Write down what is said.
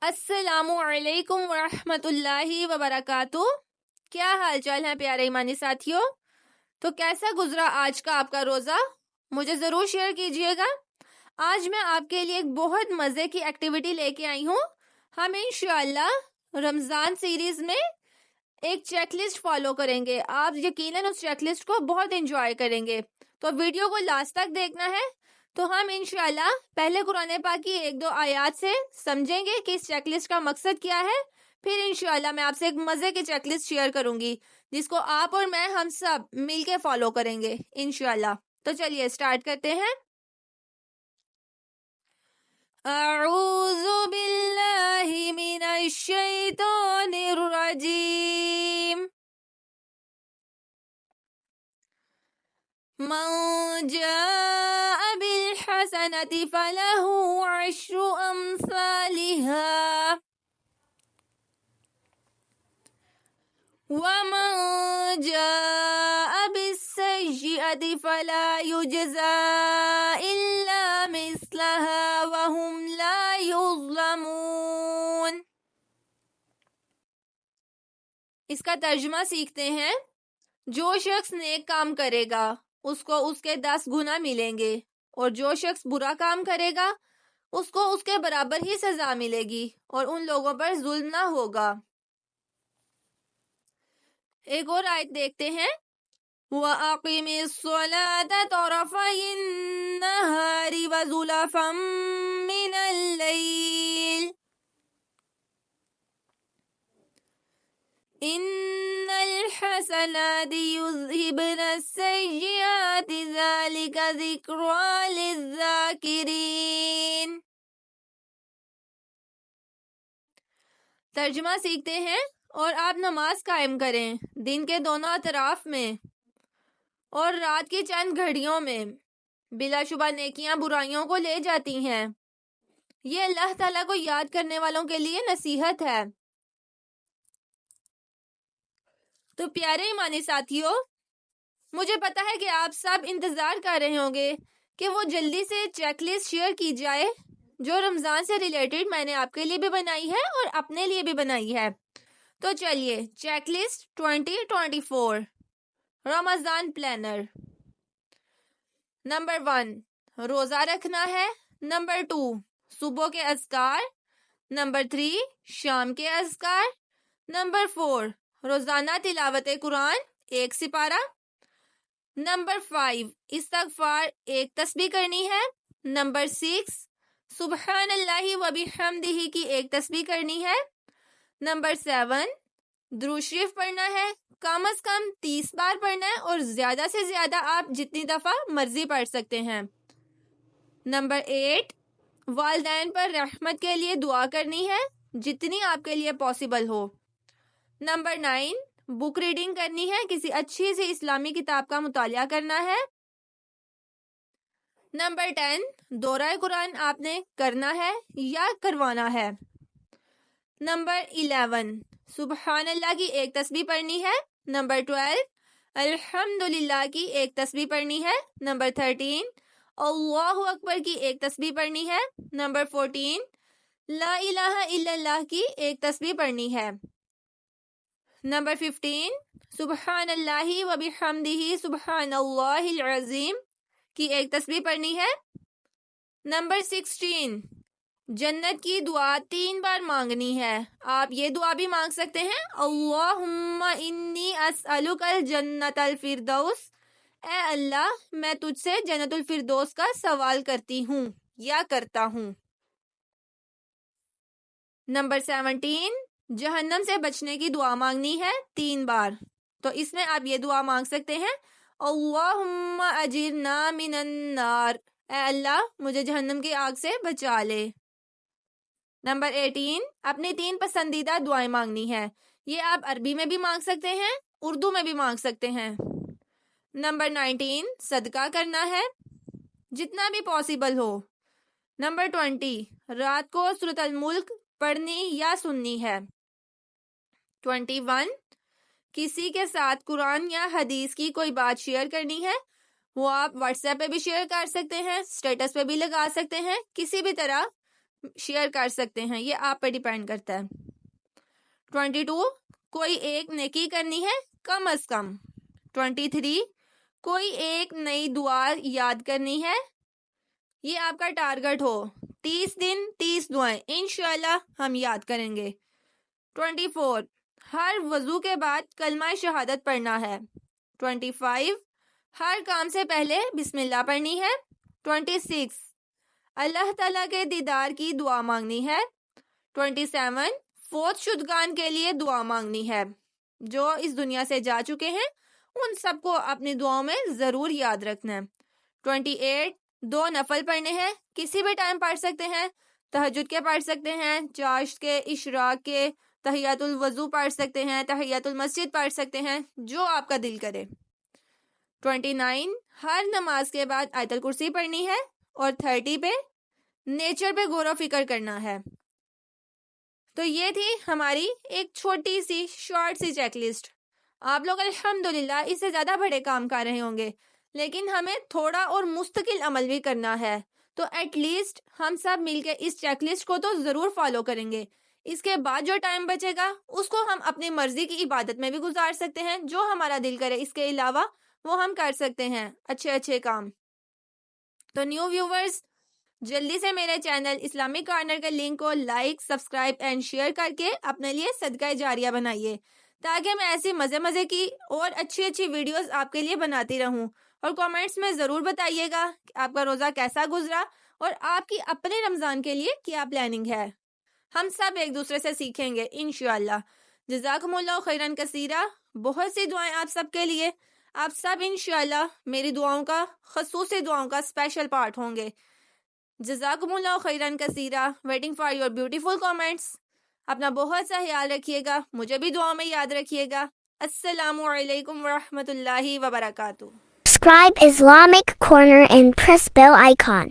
السلام علیکم ورحمۃ اللہ وبرکاتہ. کیا حال چال ہے پیارے ایمانی ساتھیوں؟ تو کیسا گزرا آج کا آپ کا روزہ؟ مجھے ضرور شیئر کیجیے گا. آج میں آپ کے لیے ایک بہت مزے کی ایکٹیویٹی لے کے آئی ہوں. ہم انشاءاللہ رمضان سیریز میں ایک چیک لسٹ فالو کریں گے. آپ یقیناً اس چیک لسٹ کو بہت انجوائے کریں گے. تو ویڈیو کو لاسٹ تک دیکھنا ہے. تو ہم انشاءاللہ پہلے قرآن پاک کی 1-2 آیات سے سمجھیں گے کہ اس چیک لسٹ کا مقصد کیا ہے. پھر انشاءاللہ میں آپ سے ایک مزے کی چیک لسٹ شیئر کروں گی جس کو آپ اور میں ہم سب مل کے فالو کریں گے انشاءاللہ. تو چلیے سٹارٹ کرتے ہیں. اعوذ باللہ من الشیطان الرجیم. من جاء بالحسنة فله 10 أمثالها ومن جاء بالسيئة فلا يجزى إلا مثلها وهم لا يظلمون. اس کا ترجمہ سیکھتے ہیں. جو شخص نیک کام کرے گا اس کو اس کے 10 گنا ملیں گے، اور جو شخص برا کام کرے گا اس کو اس کے برابر ہی سزا ملے گی، اور ان لوگوں پر ظلم نہ ہوگا. ایک اور آیت دیکھتے ہیں. وَأَقِمِ الصَّلَاةَ طَرَفَيِ النَّهَارِ وَزُلَفًا مِّنَ اللَّيْلِ إِنَّ الْحَسَنَاتِ يُذْهِبْنَ السَّيِّئَاتِ ذَلِكَ ذِكْرَىٰ لِلذَّاكِرِينَ. ترجمہ سیکھتے ہیں. اور آپ نماز قائم کریں دن کے دونوں اطراف میں اور رات کی چند گھڑیوں میں. بلا شبہ نیکیاں برائیوں کو لے جاتی ہیں. یہ اللہ تعالیٰ کو یاد کرنے والوں کے لیے نصیحت ہے. تو پیارے ایمانی ساتھیوں، مجھے پتا ہے کہ آپ سب انتظار کر رہے ہوں گے کہ وہ جلدی سے چیک لسٹ شیئر کی جائے جو رمضان سے ریلیٹڈ میں نے آپ کے لیے بھی بنائی ہے اور اپنے لیے بھی بنائی ہے. تو چلیے چیک لسٹ 2024 رمضان پلانر. نمبر 1 روزہ رکھنا ہے. نمبر 2 صبح کے اذکار. نمبر 3 شام کے اذکار. نمبر 4 روزانہ تلاوت قرآن 1 سپارہ. نمبر 5 استغفار 1 تسبیح کرنی ہے. نمبر 6 سبحان اللہ و بحمدہ کی 1 تسبیح کرنی ہے. نمبر 7 درود شریف پڑھنا ہے. کم از کم 30 بار پڑھنا ہے، اور زیادہ سے زیادہ آپ جتنی دفعہ مرضی پڑھ سکتے ہیں. نمبر 8 والدین پر رحمت کے لیے دعا کرنی ہے جتنی آپ کے لیے پاسبل ہو. نمبر 9 بک ریڈنگ کرنی ہے، کسی اچھی سی اسلامی کتاب کا مطالعہ کرنا ہے. نمبر 10 دورہ قرآن آپ نے کرنا ہے یا کروانا ہے. نمبر 11 سبحان اللہ کی 1 تسبیح پڑھنی ہے. نمبر 12 الحمدللہ کی 1 تسبیح پڑھنی ہے. نمبر 13 اللہ اکبر کی 1 تسبیح پڑھنی ہے. نمبر 14 لا الہ الا اللہ کی 1 تسبیح پڑھنی ہے. نمبر 15 سبحان اللہ و بحمدہ سبحان اللہ العظیم کی 1 تسبیح پڑھنی ہے. نمبر 16 جنت کی دعا 3 بار مانگنی ہے. آپ یہ دعا بھی مانگ سکتے ہیں اللہم انی اسألک الجنت الفردوس. اے اللہ میں تجھ سے جنت الفردوس کا سوال کرتی ہوں یا کرتا ہوں. نمبر 17 جہنم سے بچنے کی دعا مانگنی ہے 3 بار. تو اس میں آپ یہ دعا مانگ سکتے ہیں اللہم اجرنا من النار. اے اللہ مجھے جہنم کی آگ سے بچا لے. نمبر 18 اپنی 3 پسندیدہ دعائیں مانگنی ہے. یہ آپ عربی میں بھی مانگ سکتے ہیں، اردو میں بھی مانگ سکتے ہیں. نمبر 19 صدقہ کرنا ہے جتنا بھی پاسبل ہو. نمبر 20 رات کو سورۃ الملک پڑھنی یا سننی ہے. 21 کسی کے ساتھ قرآن یا حدیث کی کوئی بات شیئر کرنی ہے. وہ آپ واٹس ایپ پہ بھی شیئر کر سکتے ہیں، اسٹیٹس پہ بھی لگا سکتے ہیں، کسی بھی طرح شیئر کر سکتے ہیں، یہ آپ پہ ڈیپینڈ کرتا ہے۔ 22 کوئی ایک نیکی کرنی ہے کم از کم۔ 23 کوئی ایک نئی دعا یاد کرنی ہے، یہ آپ کا ٹارگٹ ہو، 30 دن 30 دعائیں انشاءاللہ ہم یاد کریں گے۔ 24 ہر وضو کے بعد کلمہ شہادت پڑھنا ہے۔ 25 ہر کام سے پہلے بسم اللہ پڑھنی ہے۔ 26 اللہ تعالیٰ کے دیدار کی دعا مانگنی ہے۔ 27 فوت شدگان کے لیے دعا مانگنی ہے، جو اس دنیا سے جا چکے ہیں ان سب کو اپنی دعاؤں میں ضرور یاد رکھنا ہے۔ 28 2 نفل پڑھنے ہیں، کسی بھی ٹائم پڑھ سکتے ہیں، تہجد کے پڑھ سکتے ہیں، چاشت کے، اشراق کے، تحیات الوضو پڑھ سکتے ہیں، تحیات المسجد پڑھ سکتے ہیں، جو آپ کا دل کرے۔ 29 ہر نماز کے بعد آیت الکرسی پڑھنی ہے، اور 30 پہ نیچر پہ غور و فکر کرنا ہے۔ تو یہ تھی ہماری ایک چھوٹی سی شارٹ سی چیک لسٹ۔ آپ لوگ الحمدللہ اس سے زیادہ بڑے کام کر رہے ہوں گے، لیکن ہمیں تھوڑا اور مستقل عمل بھی کرنا ہے، تو ایٹ لیسٹ ہم سب مل کے اس چیک لسٹ کو تو ضرور فالو کریں گے۔ اس کے بعد جو ٹائم بچے گا اس کو ہم اپنی مرضی کی عبادت میں بھی گزار سکتے ہیں، جو ہمارا دل کرے اس کے علاوہ وہ ہم کر سکتے ہیں اچھے اچھے کام۔ تو نیو ویورز جلدی سے میرے چینل اسلامک کارنر کے لنک کو لائک، سبسکرائب اینڈ شیئر کر کے اپنے لیے صدقہ جاریہ بنائیے، تاکہ میں ایسی مزے مزے کی اور اچھی اچھی ویڈیوز آپ کے لیے بناتی رہوں۔ اور کامنٹس میں ضرور بتائیے گا کہ آپ کا روزہ کیسا گزرا اور آپ کی اپنے رمضان کے لیے کیا پلاننگ ہے۔ ہم سب ایک دوسرے سے سیکھیں گے انشاءاللہ۔ جزاکم اللہ خیرن کثیرہ، بہت سی دعائیں آپ سب کے لیے۔ آپ سب انشاءاللہ میری دعاؤں کا، خصوصی دعاؤں کا اسپیشل پارٹ ہوں گے۔ جزاکم اللہ خیرن کثیرہ، waiting for your beautiful comments. اپنا بہت سا خیال رکھیے گا، مجھے بھی دعاؤں میں یاد رکھیے گا۔ السلام علیکم ورحمۃ اللہ وبرکاتہ۔ Subscribe Islamic Corner and press bell icon.